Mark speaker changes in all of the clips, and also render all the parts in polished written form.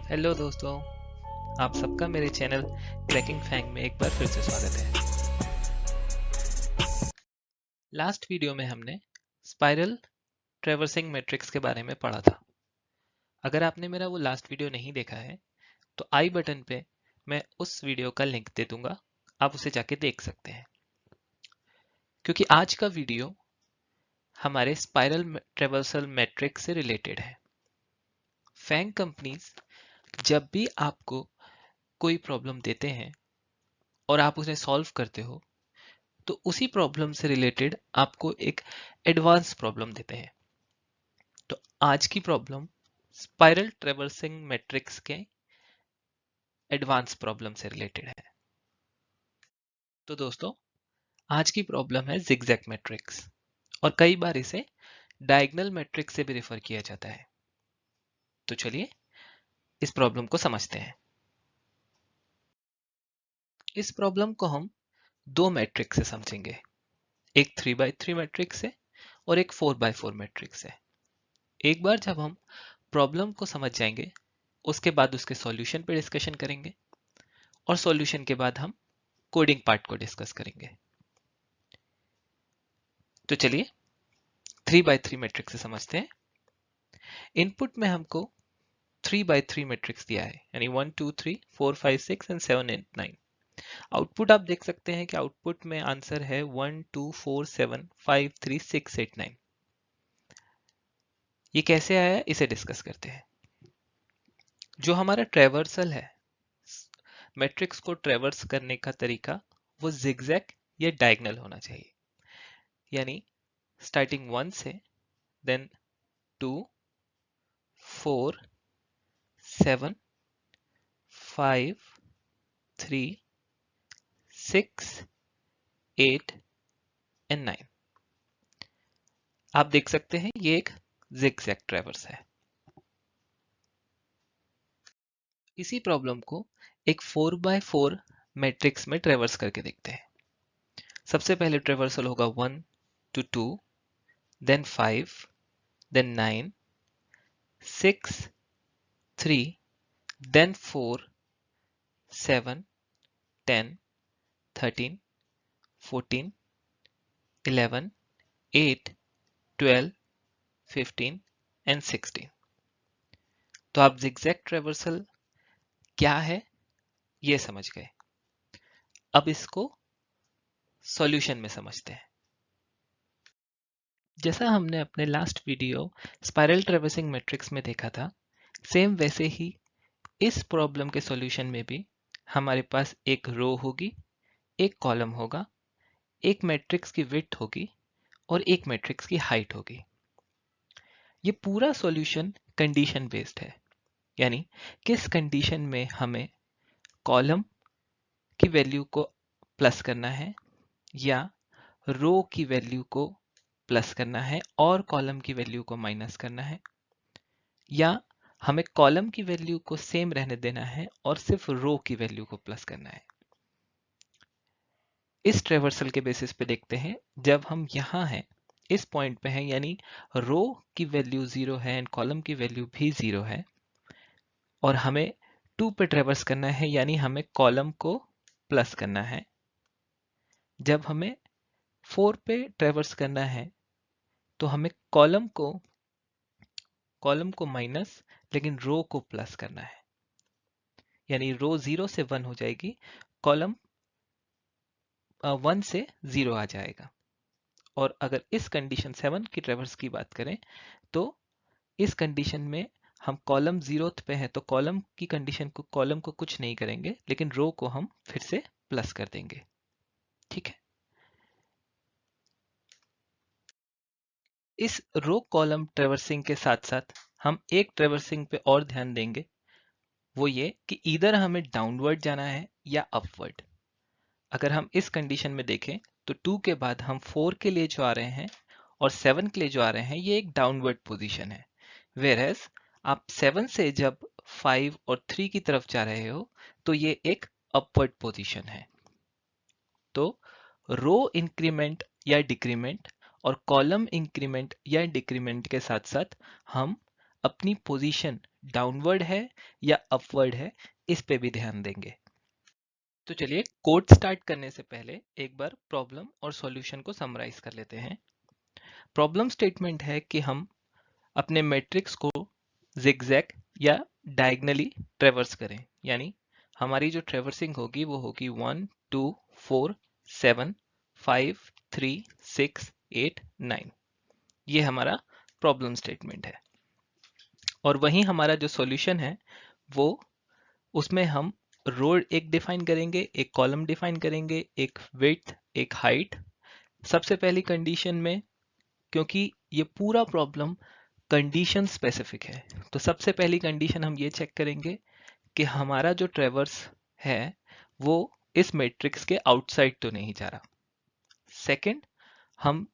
Speaker 1: Hello दोस्तों, आप सबका मेरे चैनल क्रैकिंग फैंग में एक बार फिर से स्वागत है। लास्ट वीडियो में हमने स्पाइरल ट्रैवर्सिंग मैट्रिक्स के बारे में पढ़ा था। अगर आपने मेरा वो लास्ट वीडियो नहीं देखा है तो आई बटन पे मैं उस वीडियो का लिंक दे दूंगा, आप उसे जाके देख सकते हैं। क्योंकि आज का वीडियो हमारे स्पाइरल ट्रैवर्सल मैट्रिक्स से रिलेटेड है। फैंग कंपनीज जब भी आपको कोई प्रॉब्लम देते हैं और आप उसे सॉल्व करते हो तो उसी प्रॉब्लम से रिलेटेड आपको एक एडवांस प्रॉब्लम देते हैं। तो आज की प्रॉब्लम स्पाइरल ट्रैवर्सिंग मैट्रिक्स के एडवांस प्रॉब्लम से रिलेटेड है। तो दोस्तों, आज की प्रॉब्लम है जिगजैग मैट्रिक्स और कई बार इसे डायगोनल मैट्रिक्स से भी रेफर किया जाता है। तो चलिए इस प्रॉब्लम को समझते हैं। इस प्रॉब्लम को हम दो मैट्रिक्स से समझेंगे, एक 3x3 मैट्रिक्स से और एक 4x4 मैट्रिक्स से। एक बार जब हम प्रॉब्लम को समझ जाएंगे उसके बाद उसके सॉल्यूशन पे डिस्कशन करेंगे और सॉल्यूशन के बाद हम कोडिंग पार्ट को डिस्कस करेंगे। तो चलिए 3x3 मैट्रिक्स से समझते हैं। इनपुट में हमको 3x3 मैट्रिक्स दिया है, यानी 1 2 3 4 5 6 एंड 7 8 9। आउटपुट आप देख सकते हैं कि आउटपुट में आंसर है 1 2 4 7 5 3 6 8 9। ये कैसे आया इसे डिस्कस करते हैं। जो हमारा ट्रैवर्सल है, मैट्रिक्स को ट्रैवर्स करने का तरीका वो जिगजैग या डायगोनल होना चाहिए। यानी स्टार्टिंग 1 से देन 2 4 7 5 3 6 8 एंड 9। आप देख सकते हैं ये एक जिगजैग ट्रैवर्स है। इसी प्रॉब्लम को एक 4x4 मैट्रिक्स में ट्रैवर्स करके देखते हैं। सबसे पहले ट्रैवर्सल होगा 1 to 2, then 5, then 9, 6, 3, then 4, 7, 10, 13, 14, 11, 8, 12, 15 and 16। तो आप जिगजैग ट्रैवर्सल क्या है ये समझ गए। अब इसको सॉल्यूशन में समझते हैं। जैसा हमने अपने last video spiral traversing matrix में देखा था, सेम वैसे ही इस प्रॉब्लम के सॉल्यूशन में भी हमारे पास एक रो होगी, एक कॉलम होगा, एक मैट्रिक्स की विड्थ होगी और एक मैट्रिक्स की हाइट होगी। ये पूरा सॉल्यूशन कंडीशन बेस्ड है, यानी किस कंडीशन में हमें कॉलम की वैल्यू को प्लस करना है या रो की वैल्यू को प्लस करना है और कॉलम की वैल्यू को माइनस करना है, या हमें कॉलम की वैल्यू को सेम रहने देना है और सिर्फ रो की वैल्यू को प्लस करना है। इस ट्रेवर्सल के बेसिस पे देखते हैं। जब हम यहाँ हैं, इस पॉइंट पे हैं, यानी रो की वैल्यू 0 है एंड कॉलम की वैल्यू भी 0 है और हमें 2 पे ट्रेवर्स करना है, यानी हमें कॉलम को प्लस करना है। जब हमें 4 पे ट्रेवर्स करना है तो हमें कॉलम को माइनस लेकिन रो को प्लस करना है, यानी रो 0 से 1 हो जाएगी, कॉलम 1 से 0 आ जाएगा। और अगर इस कंडीशन 7 की ट्रेवर्स की बात करें तो इस कंडीशन में हम कॉलम 0th पे है तो कॉलम की कंडीशन को कॉलम को कुछ नहीं करेंगे लेकिन रो को हम फिर से प्लस कर देंगे। ठीक है। इस रो कॉलम ट्रेवर्सिंग के साथ साथ हम एक ट्रेवर्सिंग पे और ध्यान देंगे, वो ये कि इधर हमें डाउनवर्ड जाना है या अपवर्ड। अगर हम इस कंडीशन में देखें तो 2 के बाद हम 4 के लिए जो आ रहे हैं और 7 के लिए जो आ रहे हैं ये एक डाउनवर्ड पोजीशन है, वेयरएज आप 7 से जब 5 और 3 की तरफ जा रहे हो तो ये एक अपवर्ड पोजीशन है। तो रो इंक्रीमेंट या डिक्रीमेंट और कॉलम इंक्रीमेंट या डिक्रीमेंट के साथ साथ हम अपनी पोजीशन डाउनवर्ड है या अपवर्ड है, इस पे भी ध्यान देंगे। तो चलिए कोड स्टार्ट करने से पहले एक बार प्रॉब्लम और सॉल्यूशन को समराइज कर लेते हैं। प्रॉब्लम स्टेटमेंट है कि हम अपने मैट्रिक्स को जिगजैग या डायगनली ट्रेवर्स करें, यानी हमारी जो ट्रेवर्सिंग होगी वो होगी 1 2 4 7 5 3 6 8 9। ये हमारा प्रॉब्लम स्टेटमेंट है। और वहीं हमारा जो सॉल्यूशन है वो, उसमें हम रो एक डिफाइन करेंगे, एक कॉलम डिफाइन करेंगे, एक विड्थ, एक हाइट। सबसे पहली कंडीशन में, क्योंकि ये पूरा प्रॉब्लम कंडीशन स्पेसिफिक है, तो सबसे पहली कंडीशन हम ये चेक करेंगे कि हमारा जो ट्रेवर्स है वो इस मैट्रिक्स के आउटसाइड तो नहीं जा रहा। सेकंड, हम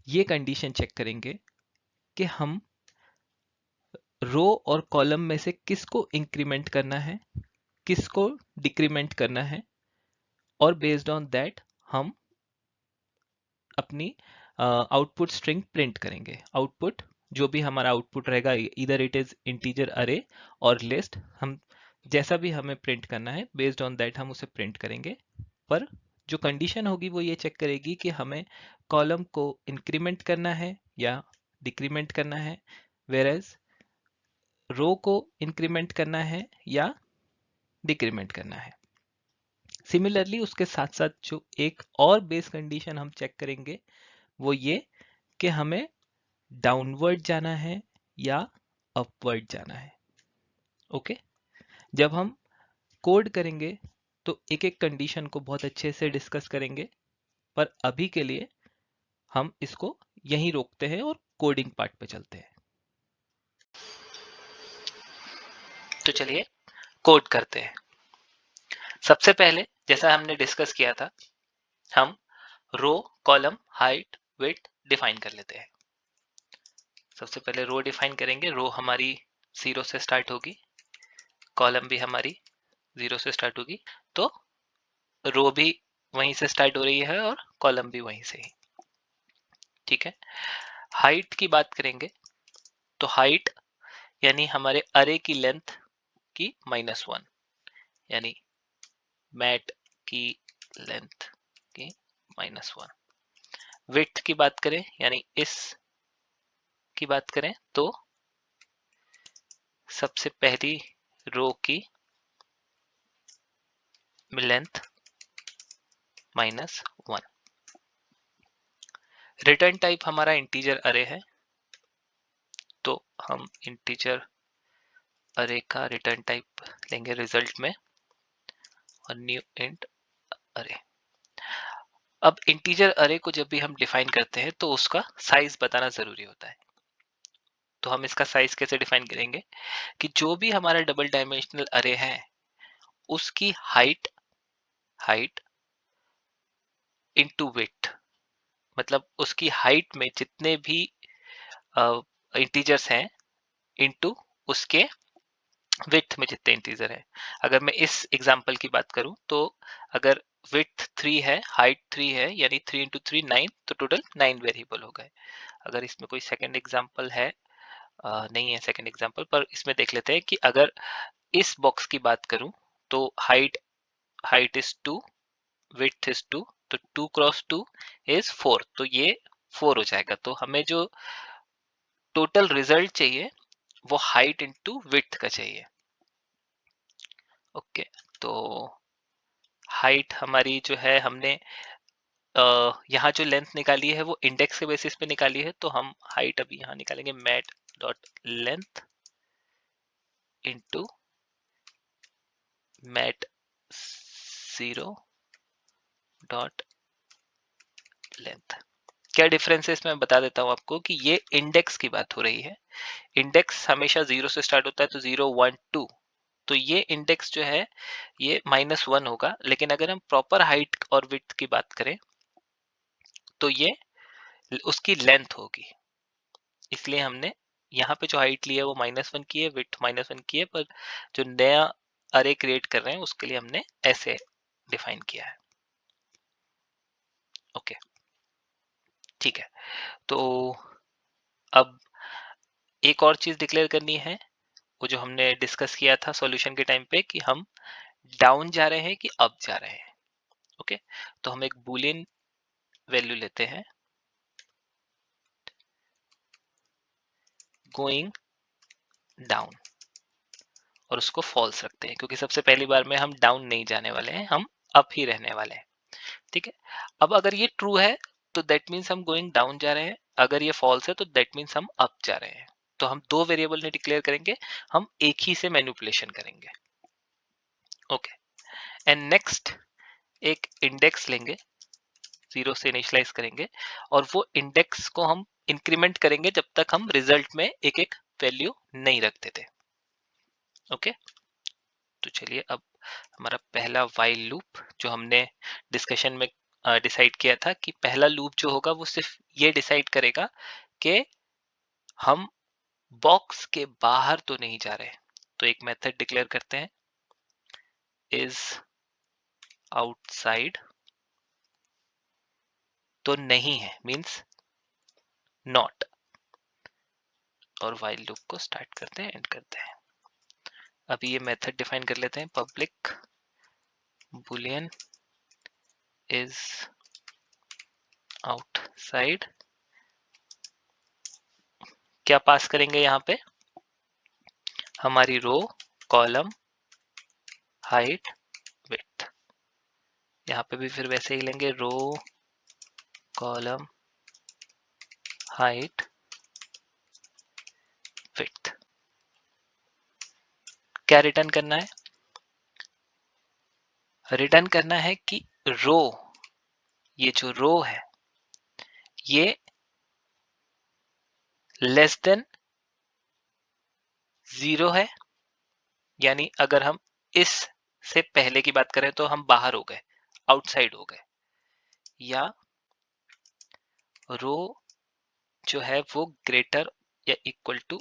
Speaker 1: ये कंडीशन चेक करेंगे कि हम रो और कॉलम में से किसको इंक्रीमेंट करना है, किसको डिक्रीमेंट करना है, और बेस्ड ऑन दैट हम अपनी आउटपुट स्ट्रिंग प्रिंट करेंगे। आउटपुट जो भी हमारा आउटपुट रहेगा, इधर इट इज इंटीजर अरे और लिस्ट, हम जैसा भी हमें प्रिंट करना है बेस्ड ऑन दैट हम उसे प्रिंट करेंगे। पर जो कंडीशन होगी वो ये चेक करेगी कि हमें कॉलम को इंक्रीमेंट करना है या डिक्रीमेंट करना है, वेयर रो को इंक्रीमेंट करना है या डिक्रीमेंट करना है। सिमिलरली उसके साथ साथ जो एक और बेस कंडीशन हम चेक करेंगे वो ये कि हमें डाउनवर्ड जाना है या अपवर्ड जाना है। ओके, जब हम कोड करेंगे तो एक एक कंडीशन को बहुत अच्छे से डिस्कस करेंगे, पर अभी के लिए हम इसको यहीं रोकते हैं और कोडिंग पार्ट पे चलते हैं। तो चलिए कोड करते हैं। सबसे पहले जैसा हमने डिस्कस किया था, हम रो, कॉलम, हाइट, विड्थ डिफाइन कर लेते हैं। सबसे पहले रो डिफाइन करेंगे। रो हमारी 0 से स्टार्ट होगी, कॉलम भी हमारी 0 से स्टार्ट होगी, तो रो भी वहीं से स्टार्ट हो रही है और कॉलम भी वहीं से ही। ठीक है। हाइट की बात करेंगे तो हाइट यानी हमारे अरे की लेंथ की -1, यानी मैट की लेंथ की -1। विड्थ की बात करें यानी इस की बात करें तो सबसे पहली रो की लेंथ -1। रिटर्न टाइप हमारा इंटीजर अरे है, तो हम इंटीजर अरे का रिटर्न टाइप लेंगे रिजल्ट में, और न्यू इंट अरे। अब इंटीजर अरे को जब भी हम डिफाइन करते हैं तो उसका साइज बताना जरूरी होता है। तो हम इसका साइज कैसे डिफाइन करेंगे कि जो भी हमारा डबल डायमेंशनल अरे है उसकी हाइट इनटू विड्थ, मतलब उसकी हाइट में जितने भी इंटीजर्स हैं इनटू उसके विड्थ में जितने इंटीजर है। अगर मैं इस एग्जांपल की बात करूं तो अगर विड्थ 3 है, हाइट 3 है, यानी 3 इंटू 3 9, तो टोटल 9 वेरिएबल हो गए। अगर इसमें कोई सेकंड एग्जांपल है, नहीं है सेकंड एग्जांपल, पर इसमें देख लेते हैं कि अगर इस बॉक्स की बात करूं तो हाइट इज 2, विड्थ इज 2, तो 2 क्रॉस 2 इज 4, तो ये 4 हो जाएगा। तो हमें जो टोटल रिजल्ट चाहिए वो हाइट इंटू विड्थ का चाहिए। ओके, तो हाइट हमारी जो है हमने यहाँ जो लेंथ निकाली है वो इंडेक्स के बेसिस पे निकाली है, तो हम हाइट अभी यहाँ निकालेंगे mat dot length into mat 0 dot length. क्या डिफरेंस है इसमें मैं बता देता हूँ आपको कि ये इंडेक्स की बात हो रही है। इंडेक्स हमेशा 0 से स्टार्ट होता है, तो 0 1 2, तो ये इंडेक्स जो है ये -1 होगा। लेकिन अगर हम प्रॉपर हाइट और विड्थ की बात करें तो ये उसकी लेंथ होगी, इसलिए हमने यहाँ पे जो हाइट ली है वो -1 की है, विड्थ -1 की है, पर जो नया अरे क्रिएट कर रहे हैं उसके लिए हमने ऐसे डिफाइन किया है। ओके, ठीक है। तो अब एक और चीज डिक्लेयर करनी है वो जो हमने डिस्कस किया था सॉल्यूशन के टाइम पे कि हम डाउन जा रहे हैं कि अप जा रहे हैं। ओके, तो हम एक बूलियन वैल्यू लेते हैं गोइंग डाउन और उसको फॉल्स रखते हैं, क्योंकि सबसे पहली बार में हम डाउन नहीं जाने वाले हैं, हम अप ही रहने वाले हैं। ठीक है, अब अगर ये ट्रू है तो दैट मीन्स हम गोइंग डाउन जा रहे हैं, अगर ये फॉल्स है तो दैट मीन्स हम अप जा रहे हैं। तो हम दो वेरिएबल ने डिक्लेयर करेंगे, हम एक ही से मैनिपुलेशन करेंगे। ओके, एंड नेक्स्ट एक इंडेक्स लेंगे, 0 से इनिशियलाइज करेंगे और वो इंडेक्स को हम इंक्रीमेंट करेंगे जब तक हम रिजल्ट में एक एक वैल्यू नहीं रखते थे। ओके, तो चलिए अब हमारा पहला व्हाइल लूप जो हमने डिस्कशन में डिसाइड किया था कि पहला लूप जो होगा वो सिर्फ ये डिसाइड करेगा कि हम बॉक्स के बाहर तो नहीं जा रहे। तो एक मेथड डिक्लेयर करते हैं, इज आउटसाइड, तो नहीं है मींस नॉट, और व्हाइल लूप को स्टार्ट करते हैं, एंड करते हैं। अभी ये मेथड डिफाइन कर लेते हैं, पब्लिक boolean is outside। क्या पास करेंगे यहाँ पे, हमारी रो, कॉलम, हाइट, विड्थ। यहाँ पे भी फिर वैसे ही लेंगे, रो, कॉलम, हाइट, विड्थ। क्या रिटर्न करना है, रिटर्न करना है कि रो, ये जो रो है ये लेस देन 0 है, यानी अगर हम इस से पहले की बात करें तो हम बाहर हो गए, आउटसाइड हो गए, या रो जो है वो ग्रेटर या इक्वल टू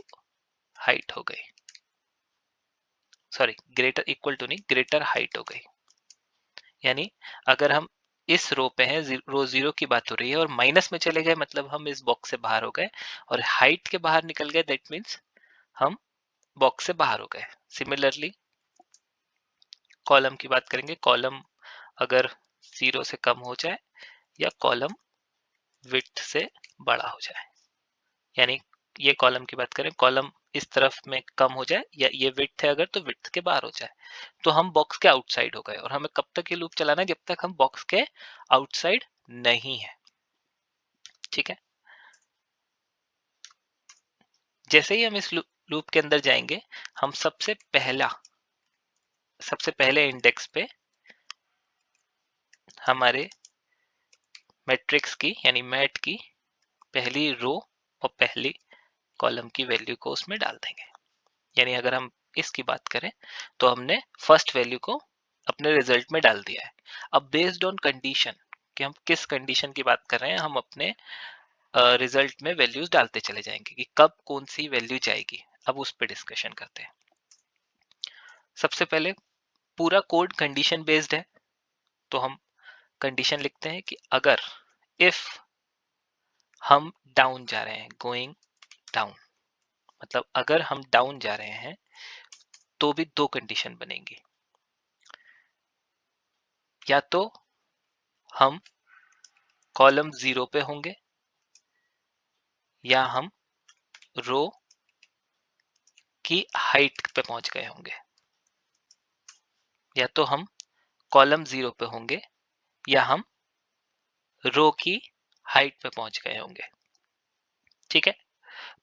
Speaker 1: हाइट हो गई, सॉरी ग्रेटर इक्वल टू नहीं, ग्रेटर हाइट हो गई। यानी अगर हम इस रो पे हैं, रो 0 की बात हो रही है और माइनस में चले गए मतलब हम इस बॉक्स से बाहर हो गए, और हाइट के बाहर निकल गए दैट मीन्स हम बॉक्स से बाहर हो गए। सिमिलरली कॉलम की बात करेंगे, कॉलम अगर 0 से कम हो जाए या कॉलम विड्थ से बड़ा हो जाए, यानी ये कॉलम की बात करें, कॉलम इस तरफ में कम हो जाए या ये विड्थ है अगर तो विड्थ के बाहर हो जाए, तो हम बॉक्स के आउटसाइड हो गए। और हमें कब तक ये लूप चलाना है, जब तक हम बॉक्स के आउटसाइड नहीं है। ठीक है, जैसे ही हम इस लूप के अंदर जाएंगे, हम सबसे पहले इंडेक्स पे हमारे मैट्रिक्स की यानी मैट की पहली रो और पहली कॉलम की वैल्यू को उसमें डाल देंगे। यानी अगर हम इसकी बात करें तो हमने फर्स्ट वैल्यू को अपने रिजल्ट में डाल दिया है। अब बेस्ड ऑन कंडीशन कि हम किस कंडीशन की बात कर रहे हैं, हम अपने रिजल्ट में वैल्यूज डालते चले जाएंगे कि कब कौन सी वैल्यू जाएगी। अब उस पर डिस्कशन करते हैं। सबसे पहले पूरा कोड कंडीशन बेस्ड है, तो हम कंडीशन लिखते हैं कि अगर इफ हम डाउन जा रहे हैं, गोइंग डाउन, मतलब अगर हम डाउन जा रहे हैं तो भी दो कंडीशन बनेंगी, या तो हम कॉलम 0 पे होंगे या हम रो की हाइट पे पहुंच गए होंगे, या तो हम कॉलम 0 पे होंगे या हम रो की हाइट पे पहुंच गए होंगे। ठीक है,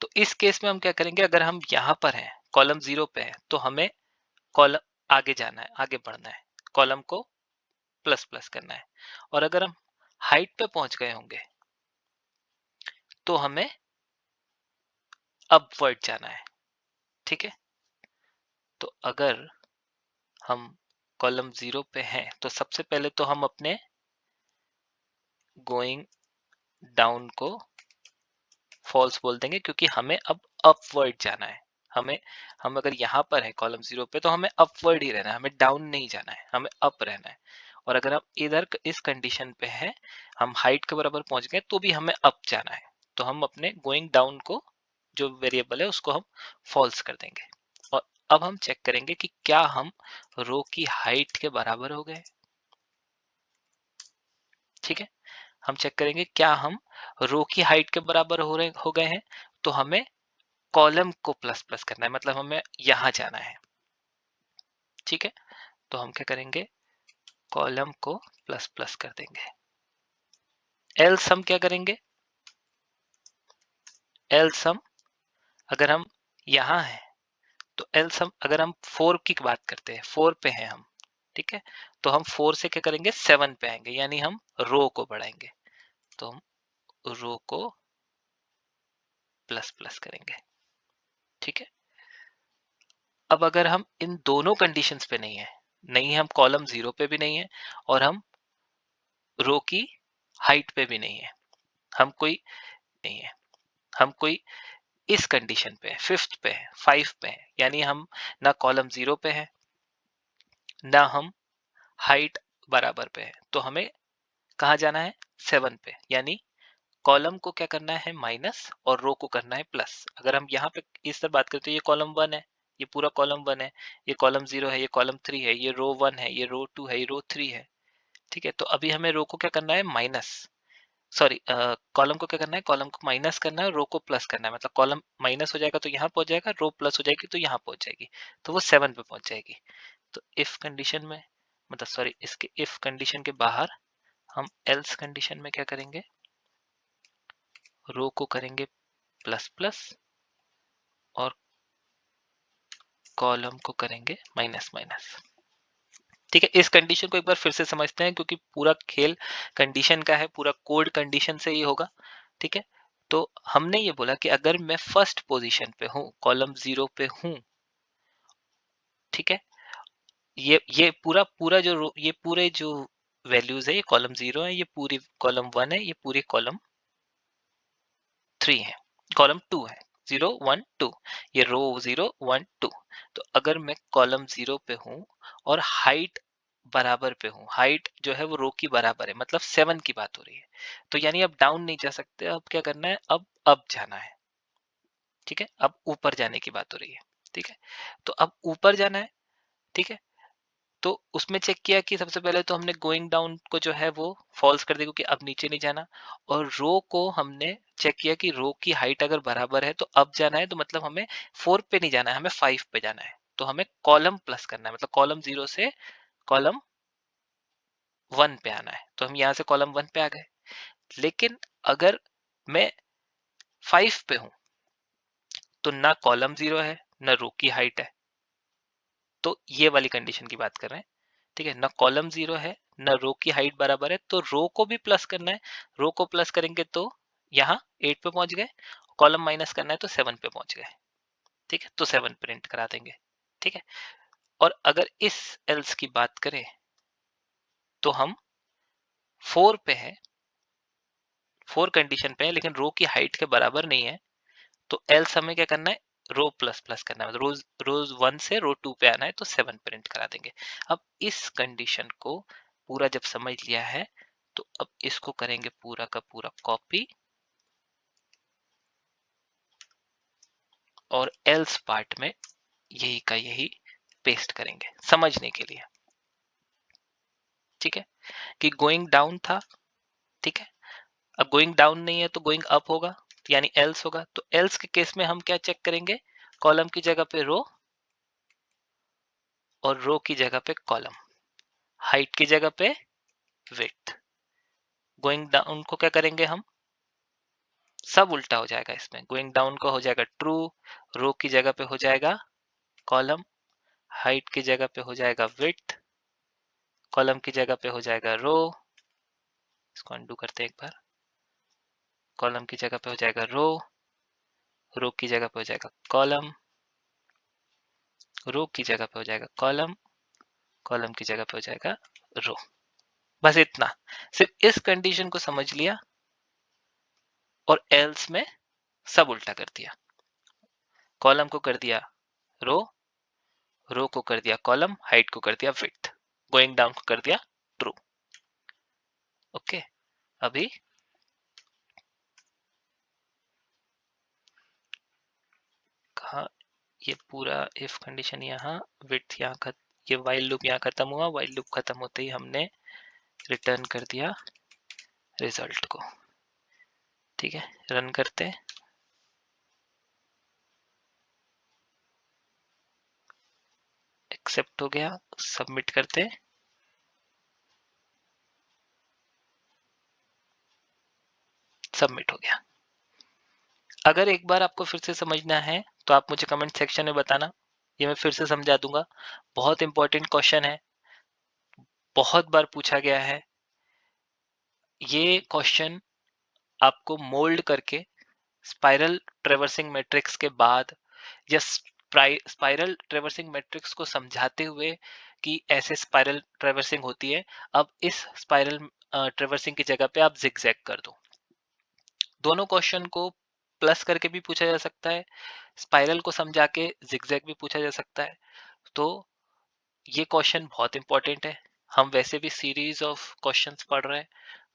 Speaker 1: तो इस केस में हम क्या करेंगे, अगर हम यहां पर हैं, कॉलम 0 पे है, तो हमें कॉलम आगे जाना है, आगे बढ़ना है, कॉलम को प्लस प्लस करना है। और अगर हम हाइट पे पहुंच गए होंगे तो हमें अपवर्ड जाना है। ठीक है, तो अगर हम कॉलम 0 पे हैं तो सबसे पहले तो हम अपने गोइंग डाउन को फॉल्स बोल देंगे, क्योंकि हमें अब अपवर्ड जाना है। हम अगर यहाँ पर है कॉलम 0 पे तो हमें अपवर्ड ही रहना है, हमें डाउन नहीं जाना है, हमें अप रहना है। और अगर हम इधर इस कंडीशन पे है, हम हाइट के बराबर पहुंच गए तो भी हमें अप जाना है, तो हम अपने गोइंग डाउन को जो वेरिएबल है उसको हम फॉल्स कर देंगे। और अब हम चेक करेंगे कि क्या हम रो की हाइट के बराबर हो गए। ठीक है, हम चेक करेंगे क्या हम रो की हाइट के बराबर हो गए हैं। तो हमें कॉलम को प्लस प्लस करना है, मतलब हमें यहां जाना है। ठीक है, तो हम क्या करेंगे, कॉलम को प्लस प्लस कर देंगे। एल्स हम क्या करेंगे, एल्स हम अगर हम यहां हैं तो एल्स हम अगर हम 4 की बात करते हैं, 4 पे हैं हम। ठीक है, तो हम 4 से क्या करेंगे, 7 पे आएंगे, यानी हम रो को बढ़ाएंगे। तो हम रो को प्लस प्लस करेंगे। ठीक है, अब अगर हम इन दोनों कंडीशंस पे नहीं है, नहीं हम कॉलम 0 पे भी नहीं है और हम रो की हाइट पे भी नहीं है, हम कोई नहीं है, हम कोई इस कंडीशन पे है, 5th पे है, 5 पे है, यानी हम ना कॉलम 0 पे है ना हम हाइट बराबर पे है, तो हमें कहाँ जाना है, 7 पे। यानी कॉलम को क्या करना है, माइनस, और रो को करना है प्लस। अगर हम यहाँ पे इस तरह बात करते हैं, ये कॉलम 1 है, ये पूरा कॉलम 1 है, ये कॉलम 0 है, ये कॉलम 3 है, ये रो 1 है, ये रो 2 है, ये रो 3 है। ठीक है, तो अभी हमें रो को क्या करना है, माइनस, सॉरी कॉलम को क्या करना है, कॉलम को माइनस करना है, रो को प्लस करना है। मतलब कॉलम माइनस हो जाएगा तो यहाँ पहुंच जाएगा, रो प्लस हो जाएगी तो यहाँ पहुंच जाएगी, तो वो 7 पे पहुंच जाएगी। तो इफ कंडीशन में, मतलब सॉरी इसके इफ कंडीशन के बाहर हम एल्स कंडीशन में क्या करेंगे, रो को करेंगे प्लस प्लस और कॉलम को करेंगे माइनस माइनस। ठीक है, इस कंडीशन को एक बार फिर से समझते हैं, क्योंकि पूरा खेल कंडीशन का है, पूरा कोड कंडीशन से ही होगा। ठीक है, तो हमने ये बोला कि अगर मैं फर्स्ट पोजीशन पे हूं, कॉलम 0 पे हूं, ठीक है, ये पूरा पूरा जो ये पूरे जो वैल्यूज है, ये कॉलम 0 है, ये पूरी कॉलम 1 है, ये पूरी कॉलम 3 है, कॉलम 2 है, 0 1 2, ये रो 0 1 2। तो अगर मैं कॉलम 0 पे हूं और हाइट बराबर पे हूं, हाइट जो है वो रो की बराबर है, मतलब 7 की बात हो रही है, तो यानी अब डाउन नहीं जा सकते, अब क्या करना है, अब जाना है। ठीक है, अब ऊपर जाने की बात हो रही है। ठीक है, तो अब ऊपर जाना है। ठीक है, तो उसमें चेक किया कि सबसे पहले तो हमने गोइंग डाउन को जो है वो फॉल्स कर दिया, क्योंकि अब नीचे नहीं जाना। और रो को हमने चेक किया कि रो की हाइट अगर बराबर है तो अब जाना है, तो मतलब हमें 4 पे नहीं जाना है, हमें 5 पे जाना है। तो हमें कॉलम प्लस करना है, मतलब कॉलम 0 से कॉलम 1 पे आना है। तो हम यहाँ से कॉलम 1 पे आ गए। लेकिन अगर मैं 5 पे हूं तो ना कॉलम 0 है ना रो की हाइट है, तो ये वाली कंडीशन की बात कर रहे हैं। ठीक है, ना कॉलम 0 है ना रो की हाइट बराबर है, तो रो को भी प्लस करना है। रो को प्लस करेंगे तो यहाँ 8 पे पहुंच गए, कॉलम माइनस करना है तो 7 पे पहुंच गए। ठीक है, तो 7 प्रिंट करा देंगे। ठीक है, और अगर इस एल्स की बात करें तो हम 4 पे है, 4 कंडीशन पे है, लेकिन रो की हाइट के बराबर नहीं है, तो एल्स हमें क्या करना है, रो प्लस प्लस करना है, मतलब रोज 1 से रो 2 पे आना है, तो 7 प्रिंट करा देंगे। अब इस कंडीशन को पूरा जब समझ लिया है, तो अब इसको करेंगे पूरा का पूरा कॉपी और एल्स पार्ट में यही का यही पेस्ट करेंगे समझने के लिए। ठीक है, कि गोइंग डाउन था। ठीक है, अब गोइंग डाउन नहीं है तो गोइंग अप होगा, यानी एल्स होगा। तो एल्स के केस में हम क्या चेक करेंगे, कॉलम की जगह पे रो और रो की जगह पे कॉलम, हाइट की जगह पे विड्थ। गोइंग डाउन को क्या करेंगे हम, सब उल्टा हो जाएगा इसमें। गोइंग डाउन को हो जाएगा ट्रू, रो की जगह पे हो जाएगा कॉलम, हाइट की जगह पे हो जाएगा विड्थ, कॉलम की जगह पे हो जाएगा रो। इसको अनडू करते हैं एक बार। कॉलम की जगह पे हो जाएगा रो की जगह पे हो जाएगा कॉलम, रो की जगह पे हो जाएगा कॉलम, कॉलम की जगह पे हो जाएगा रो। बस इतना, सिर्फ इस कंडीशन को समझ लिया और एल्स में सब उल्टा कर दिया। कॉलम को कर दिया रो, रो को कर दिया कॉलम, हाइट को कर दिया विड्थ, गोइंग डाउन को कर दिया ट्रू। ओके, अभी कहा ये पूरा इफ कंडीशन यहाँ, विड्थ यहाँ ये वाइल लूप यहाँ खत्म हुआ, वाइल लूप खत्म होते ही हमने रिटर्न कर दिया रिजल्ट को। ठीक है, रन करते हैं। एक्सेप्ट हो गया, सबमिट करते हैं। सबमिट हो गया। अगर एक बार आपको फिर से समझना है तो आप मुझे कमेंट सेक्शन में बताना, ये मैं फिर से समझा दूंगा। बहुत इंपॉर्टेंट क्वेश्चन है, बहुत बार पूछा गया है। ये क्वेश्चन आपको मोल्ड करके स्पाइरल ट्रेवर्सिंग मैट्रिक्स के बाद या स्पाइरल ट्रेवर्सिंग मैट्रिक्स को समझाते हुए कि ऐसे स्पाइरल ट्रेवर्सिंग होती है, अब इस स्पाइरल ट्रेवर्सिंग की जगह पे आप जिगजैग कर दो। दोनों क्वेश्चन को प्लस करके भी पूछा जा सकता है, स्पाइरल को समझा के जिगजैग भी पूछा जा सकता है। तो ये क्वेश्चन बहुत इंपॉर्टेंट है। हम वैसे भी सीरीज ऑफ क्वेश्चंस पढ़ रहे हैं,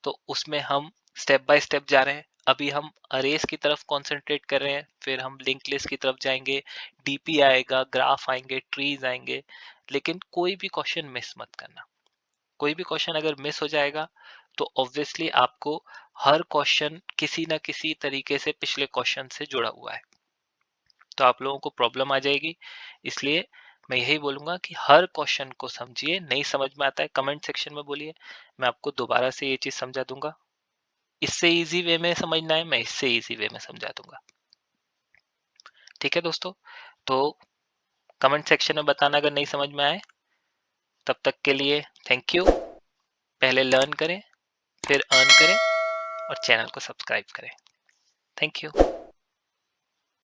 Speaker 1: तो उसमें हम स्टेप बाय स्टेप जा रहे हैं। अभी हम अरेज की तरफ कंसंट्रेट कर रहे हैं, फिर हम लिंक लिस्ट की तरफ जाएंगे, डीपी आएगा, ग्राफ आएंगे, ट्रीज आएंगे। लेकिन कोई भी क्वेश्चन मिस मत करना। कोई भी क्वेश्चन अगर मिस हो जाएगा तो ऑब्वियसली आपको हर क्वेश्चन किसी ना किसी तरीके से पिछले क्वेश्चन से जुड़ा हुआ है, तो आप लोगों को प्रॉब्लम आ जाएगी। इसलिए मैं यही बोलूंगा कि हर क्वेश्चन को समझिए, नहीं समझ में आता है कमेंट सेक्शन में बोलिए, मैं आपको दोबारा से ये चीज समझा दूंगा। इससे इजी वे में समझना है, मैं इससे इजी वे में समझा दूंगा। ठीक है दोस्तों, तो कमेंट सेक्शन में बताना अगर नहीं समझ में आए। तब तक के लिए थैंक यू। पहले लर्न करें, फिर अर्न करें और चैनल को सब्सक्राइब करें। Thank you.